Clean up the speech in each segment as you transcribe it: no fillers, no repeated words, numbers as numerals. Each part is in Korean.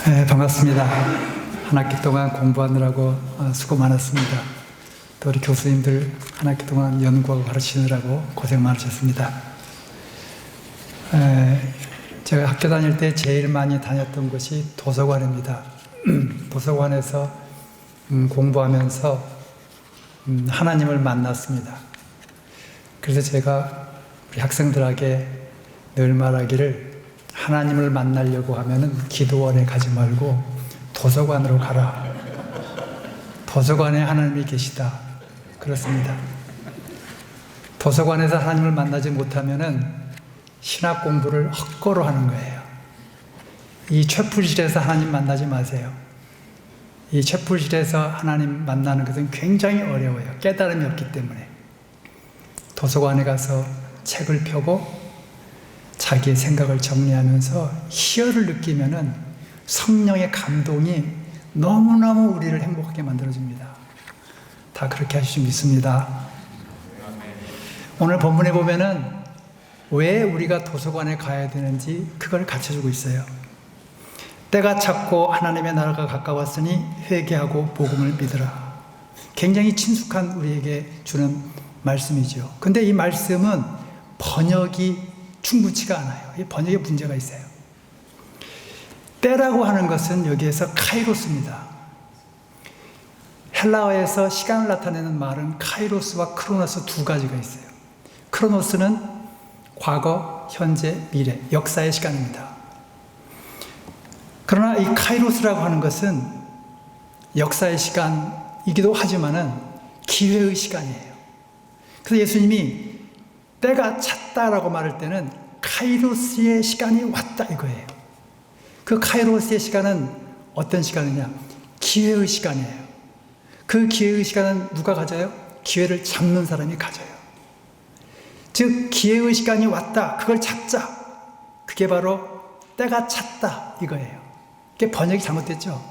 네, 반갑습니다. 한 학기 동안 공부하느라고 수고 많았습니다. 또 우리 교수님들 한 학기 동안 연구하고 가르치느라고 고생 많으셨습니다. 제가 학교 다닐 때 제일 많이 다녔던 곳이 도서관입니다. 도서관에서 공부하면서 하나님을 만났습니다. 그래서 제가 우리 학생들에게 늘 말하기를, 하나님을 만나려고 하면은 기도원에 가지 말고 도서관으로 가라. 도서관에 하나님이 계시다. 그렇습니다. 도서관에서 하나님을 만나지 못하면은 신학 공부를 헛거로 하는 거예요. 이 채플실에서 하나님 만나지 마세요. 이 채플실에서 하나님 만나는 것은 굉장히 어려워요. 깨달음이 없기 때문에. 도서관에 가서 책을 펴고 자기의 생각을 정리하면서 희열을 느끼면은 성령의 감동이 너무너무 우리를 행복하게 만들어줍니다. 다 그렇게 하실 줄 믿습니다. 오늘 본문에 보면은 왜 우리가 도서관에 가야 되는지 그걸 가르쳐주고 있어요. 때가 찼고 하나님의 나라가 가까웠으니 회개하고 복음을 믿으라. 굉장히 친숙한 우리에게 주는 말씀이죠. 근데 이 말씀은 번역이 충분치가 않아요. 이 번역에 문제가 있어요. 때라고 하는 것은 여기에서 카이로스입니다. 헬라어에서 시간을 나타내는 말은 카이로스와 크로노스 두 가지가 있어요. 크로노스는 과거, 현재, 미래, 역사의 시간입니다. 그러나 이 카이로스라고 하는 것은 역사의 시간이기도 하지만은 기회의 시간이에요. 그래서 예수님이 때가 찼다라고 말할 때는 카이로스의 시간이 왔다 이거예요. 그 카이로스의 시간은 어떤 시간이냐? 기회의 시간이에요. 그 기회의 시간은 누가 가져요? 기회를 잡는 사람이 가져요. 즉 기회의 시간이 왔다. 그걸 잡자. 그게 바로 때가 찼다 이거예요. 그게 번역이 잘못됐죠.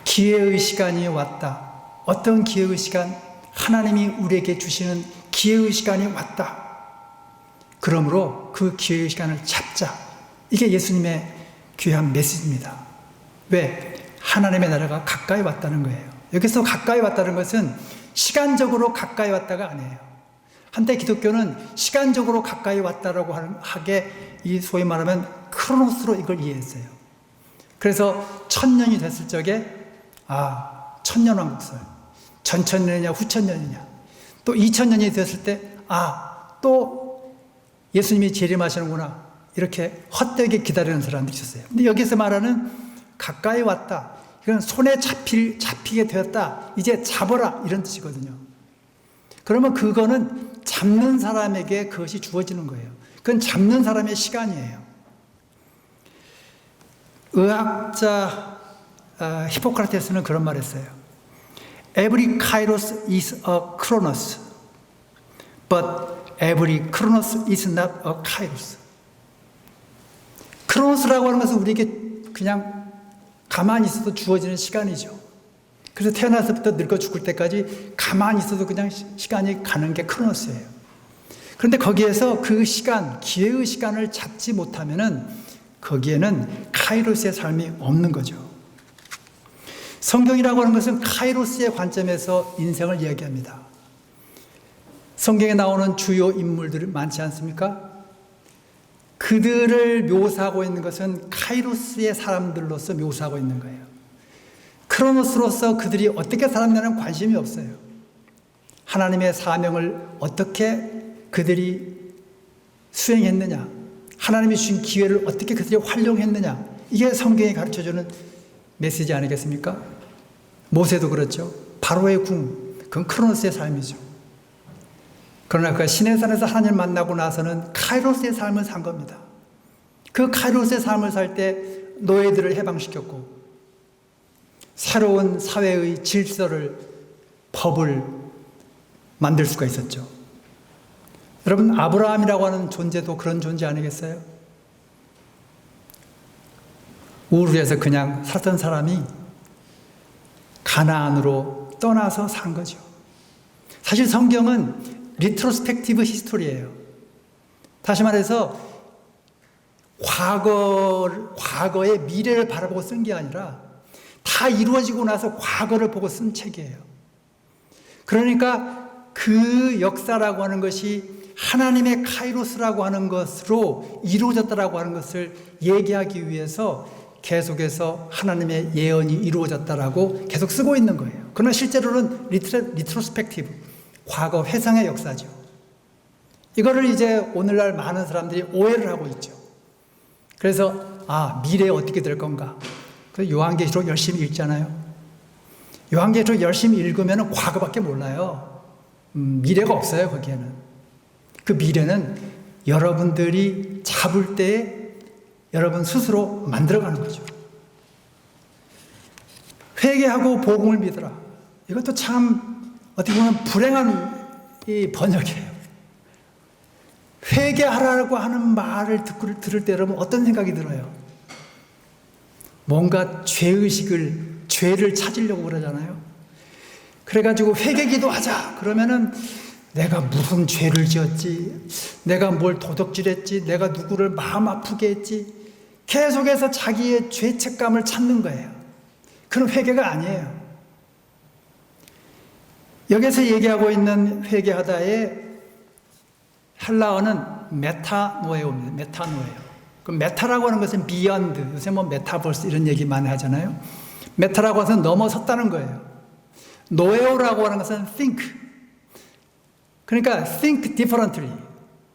기회의 시간이 왔다. 어떤 기회의 시간? 하나님이 우리에게 주시는 기회의 시간이 왔다. 그러므로 그 기회의 시간을 잡자. 이게 예수님의 귀한 메시지입니다. 왜? 하나님의 나라가 가까이 왔다는 거예요. 여기서 가까이 왔다는 것은 시간적으로 가까이 왔다가 아니에요. 한때 기독교는 시간적으로 가까이 왔다라고 하게 이 소위 말하면 크로노스로 이걸 이해했어요. 그래서 1000년이 됐을 적에 천년왕국설, 전천년이냐 후천년이냐, 또 2000년이 됐을 때 또 예수님이 재림하시는구나, 이렇게 헛되게 기다리는 사람들이 있었어요. 근데 여기서 말하는 가까이 왔다, 이건 손에 잡히게 되었다, 이제 잡아라, 이런 뜻이거든요. 그러면 그거는 잡는 사람에게 그것이 주어지는 거예요. 그건 잡는 사람의 시간이에요. 의학자 히포크라테스는 그런 말 했어요. Every kairos is a chronos, but every chronos is not a kairos. 크로노스라고 하는 것은 우리에게 그냥 가만히 있어도 주어지는 시간이죠. 그래서 태어나서부터 늙어 죽을 때까지 가만히 있어도 그냥 시간이 가는 게 크로노스예요. 그런데 거기에서 그 시간, 기회의 시간을 잡지 못하면은 거기에는 카이로스의 삶이 없는 거죠. 성경이라고 하는 것은 카이로스의 관점에서 인생을 이야기합니다. 성경에 나오는 주요 인물들이 많지 않습니까? 그들을 묘사하고 있는 것은 카이로스의 사람들로서 묘사하고 있는 거예요. 크로노스로서 그들이 어떻게 살았냐는 관심이 없어요. 하나님의 사명을 어떻게 그들이 수행했느냐, 하나님이 주신 기회를 어떻게 그들이 활용했느냐, 이게 성경이 가르쳐주는 메시지 아니겠습니까? 모세도 그렇죠. 바로의 궁, 그건 크로노스의 삶이죠. 그러나 그 시내산에서 하나님을 만나고 나서는 카이로스의 삶을 산 겁니다. 그 카이로스의 삶을 살 때 노예들을 해방시켰고, 새로운 사회의 질서를, 법을 만들 수가 있었죠. 여러분, 아브라함이라고 하는 존재도 그런 존재 아니겠어요? 우르에서 그냥 살던 사람이 가나안으로 떠나서 산 거죠. 사실 성경은 리트로스펙티브 히스토리예요. 다시 말해서 과거의 미래를 바라보고 쓴 게 아니라 다 이루어지고 나서 과거를 보고 쓴 책이에요. 그러니까 그 역사라고 하는 것이 하나님의 카이로스라고 하는 것으로 이루어졌다라고 하는 것을 얘기하기 위해서 계속해서 하나님의 예언이 이루어졌다라고 계속 쓰고 있는 거예요. 그러나 실제로는 리트로스펙티브, 과거 회상의 역사죠. 이거를 이제 오늘날 많은 사람들이 오해를 하고 있죠. 그래서 미래에 어떻게 될 건가? 그래서 요한계시록 열심히 읽잖아요. 요한계시록 열심히 읽으면 과거밖에 몰라요. 미래가 없어요, 거기에는. 그 미래는 여러분들이 잡을 때에 여러분 스스로 만들어가는 거죠. 회개하고 복음을 믿으라. 이것도 참 어떻게 보면 불행한 이 번역이에요. 회개하라고 하는 말을 들을 때 여러분 어떤 생각이 들어요? 뭔가 죄를 찾으려고 그러잖아요. 그래가지고 회개 기도하자. 그러면은 내가 무슨 죄를 지었지? 내가 뭘 도둑질했지? 내가 누구를 마음 아프게 했지? 계속해서 자기의 죄책감을 찾는 거예요. 그건 회개가 아니에요. 여기서 얘기하고 있는 회개하다의 헬라어는 메타노에오입니다. 메타노에오. 그 메타라고 하는 것은 beyond, 요새 뭐 메타버스 이런 얘기 많이 하잖아요. 메타라고 해서 넘어섰다는 거예요. 노에오라고 하는 것은 think. 그러니까 think differently.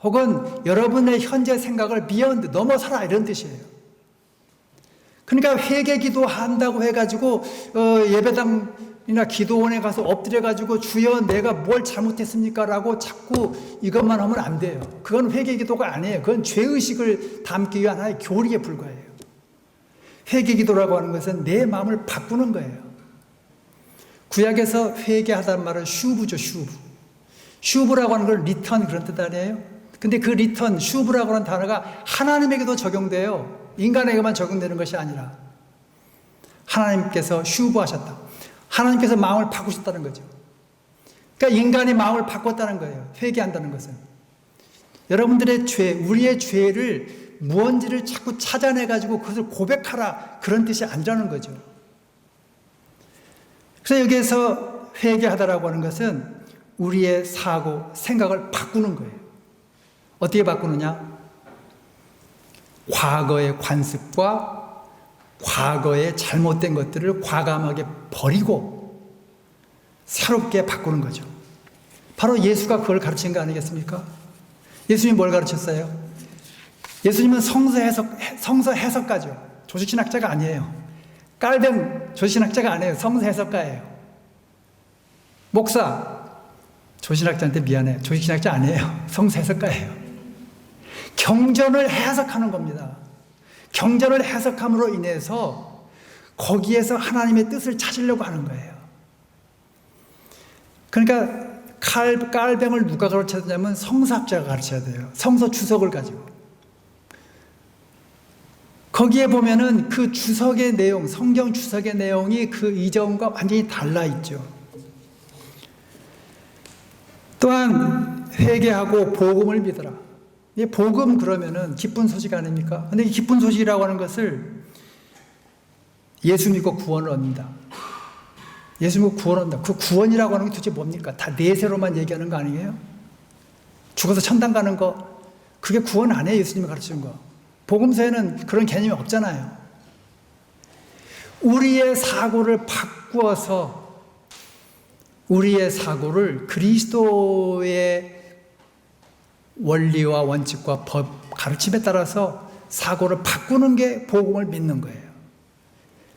혹은 여러분의 현재 생각을 beyond, 넘어서라 이런 뜻이에요. 그러니까 회개 기도한다고 해가지고 예배당이나 기도원에 가서 엎드려가지고 주여 내가 뭘 잘못했습니까? 라고 자꾸 이것만 하면 안 돼요. 그건 회개 기도가 아니에요. 그건 죄의식을 담기 위한 하나의 교리에 불과해요. 회개 기도라고 하는 것은 내 마음을 바꾸는 거예요. 구약에서 회개하다는 말은 슈브죠, 슈브. 슈브라고 하는 건 리턴 그런 뜻 아니에요? 근데 그 리턴, 슈브라고 하는 단어가 하나님에게도 적용돼요. 인간에게만 적용되는 것이 아니라 하나님께서 슈브하셨다. 하나님께서 마음을 바꾸셨다는 거죠. 그러니까 인간이 마음을 바꿨다는 거예요. 회개한다는 것은. 여러분들의 죄, 우리의 죄를 무언지를 자꾸 찾아내가지고 그것을 고백하라 그런 뜻이 아니라는 거죠. 그래서 여기에서 회개하다라고 하는 것은 우리의 사고, 생각을 바꾸는 거예요. 어떻게 바꾸느냐? 과거의 관습과 과거의 잘못된 것들을 과감하게 버리고 새롭게 바꾸는 거죠. 바로 예수가 그걸 가르친 거 아니겠습니까? 예수님이 뭘 가르쳤어요? 예수님은 성서 해석가죠. 조직신학자가 아니에요. 깔뱅 조직신학자가 아니에요. 성서 해석가예요. 목사, 조직신학자한테 미안해요. 조직신학자 아니에요. 성서 해석가예요. 경전을 해석하는 겁니다. 경전을 해석함으로 인해서 거기에서 하나님의 뜻을 찾으려고 하는 거예요. 그러니까 깔뱅을 누가 가르쳐야 되냐면 성서학자가 가르쳐야 돼요. 성서 주석을 가지고. 거기에 보면은 그 주석의 내용, 성경 주석의 내용이 그 이전과 완전히 달라 있죠. 또한 회개하고 복음을 믿어라. 이 복음 그러면은 기쁜 소식 아닙니까? 근데 이 기쁜 소식이라고 하는 것을 예수 믿고 구원을 얻는다. 예수 믿고 구원을 얻는다. 그 구원이라고 하는 게 도대체 뭡니까? 다 내세로만 얘기하는 거 아니에요? 죽어서 천당 가는 거, 그게 구원 아니에요. 예수님이 가르치는 거. 복음서에는 그런 개념이 없잖아요. 우리의 사고를 바꾸어서 우리의 사고를 그리스도의 원리와 원칙과 법, 가르침에 따라서 사고를 바꾸는 게 복음을 믿는 거예요.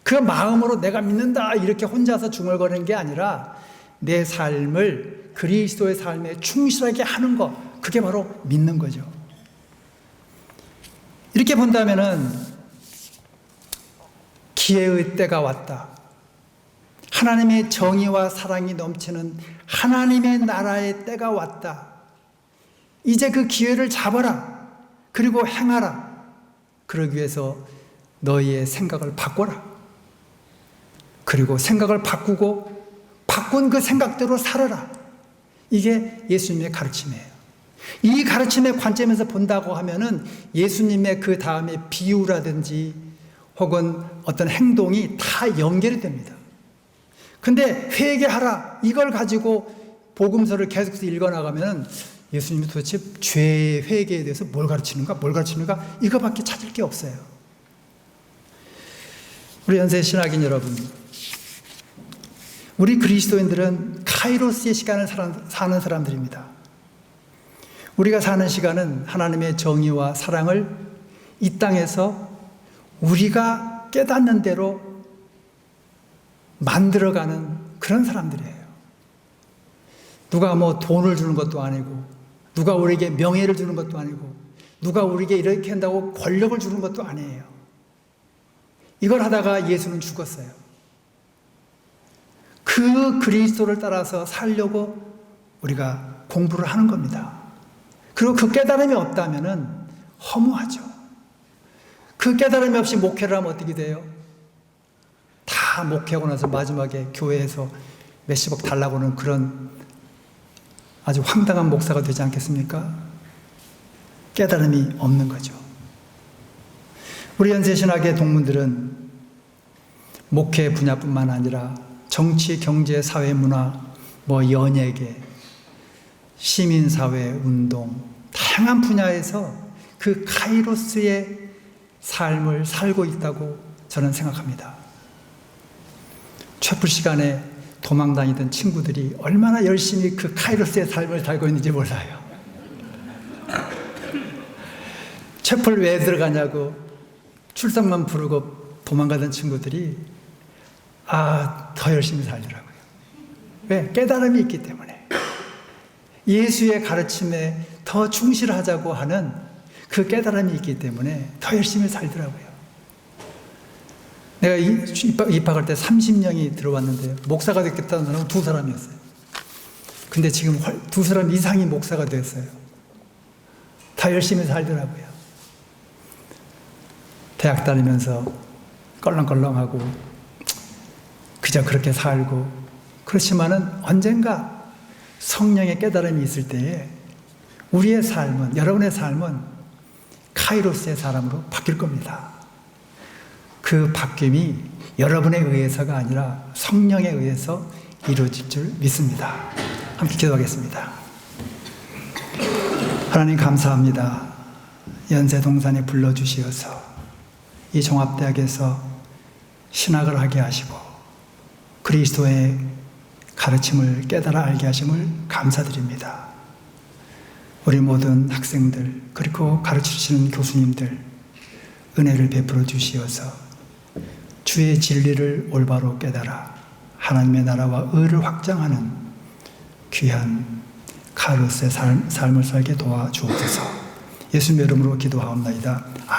그 마음으로 내가 믿는다 이렇게 혼자서 중얼거리는 게 아니라 내 삶을 그리스도의 삶에 충실하게 하는 것, 그게 바로 믿는 거죠. 이렇게 본다면은 기회의 때가 왔다. 하나님의 정의와 사랑이 넘치는 하나님의 나라의 때가 왔다. 이제 그 기회를 잡아라. 그리고 행하라. 그러기 위해서 너희의 생각을 바꿔라. 그리고 생각을 바꾸고 바꾼 그 생각대로 살아라. 이게 예수님의 가르침이에요. 이 가르침의 관점에서 본다고 하면은 예수님의 그 다음에 비유라든지 혹은 어떤 행동이 다 연결이 됩니다. 근데 회개하라 이걸 가지고 복음서를 계속해서 읽어나가면 예수님이 도대체 죄의 회개에 대해서 뭘 가르치는가 이거밖에 찾을 게 없어요. 우리 연세 신학인 여러분, 우리 그리스도인들은 카이로스의 시간을 사는 사람들입니다. 우리가 사는 시간은 하나님의 정의와 사랑을 이 땅에서 우리가 깨닫는 대로 만들어가는 그런 사람들이에요. 누가 뭐 돈을 주는 것도 아니고, 누가 우리에게 명예를 주는 것도 아니고, 누가 우리에게 이렇게 한다고 권력을 주는 것도 아니에요. 이걸 하다가 예수는 죽었어요. 그 그리스도를 따라서 살려고 우리가 공부를 하는 겁니다. 그리고 그 깨달음이 없다면은 허무하죠. 그 깨달음이 없이 목회를 하면 어떻게 돼요? 다 목회하고 나서 마지막에 교회에서 몇십억 달라고는 그런 아주 황당한 목사가 되지 않겠습니까? 깨달음이 없는 거죠. 우리 연세신학의 동문들은 목회 분야뿐만 아니라 정치, 경제, 사회, 문화, 연예계, 시민사회, 운동, 다양한 분야에서 그 카이로스의 삶을 살고 있다고 저는 생각합니다. 촛불 시간에 도망 다니던 친구들이 얼마나 열심히 그 카이로스의 삶을 살고 있는지 몰라요. 촛불 왜 들어가냐고 출석만 부르고 도망가던 친구들이 더 열심히 살더라고요. 왜? 깨달음이 있기 때문에. 예수의 가르침에 더 충실하자고 하는 그 깨달음이 있기 때문에 더 열심히 살더라고요. 내가 입학할 때 30명이 들어왔는데 목사가 됐겠다는 사람은 2사람이었어요. 근데 지금 2사람 이상이 목사가 됐어요. 다 열심히 살더라고요. 대학 다니면서 껄렁껄렁하고 그저 그렇게 살고, 그렇지만은 언젠가 성령의 깨달음이 있을 때에 우리의 삶은, 여러분의 삶은 카이로스의 사람으로 바뀔 겁니다. 그 바뀜이 여러분에 의해서가 아니라 성령에 의해서 이루어질 줄 믿습니다. 함께 기도하겠습니다. 하나님 감사합니다. 연세동산에 불러주시어서 이 종합대학에서 신학을 하게 하시고 그리스도의 가르침을 깨달아 알게 하심을 감사드립니다. 우리 모든 학생들, 그리고 가르치시는 교수님들 은혜를 베풀어 주시어서 주의 진리를 올바로 깨달아 하나님의 나라와 의를 확장하는 귀한 카이로스의 삶을 살게 도와주옵소서. 예수님의 이름으로 기도하옵나이다. 아멘.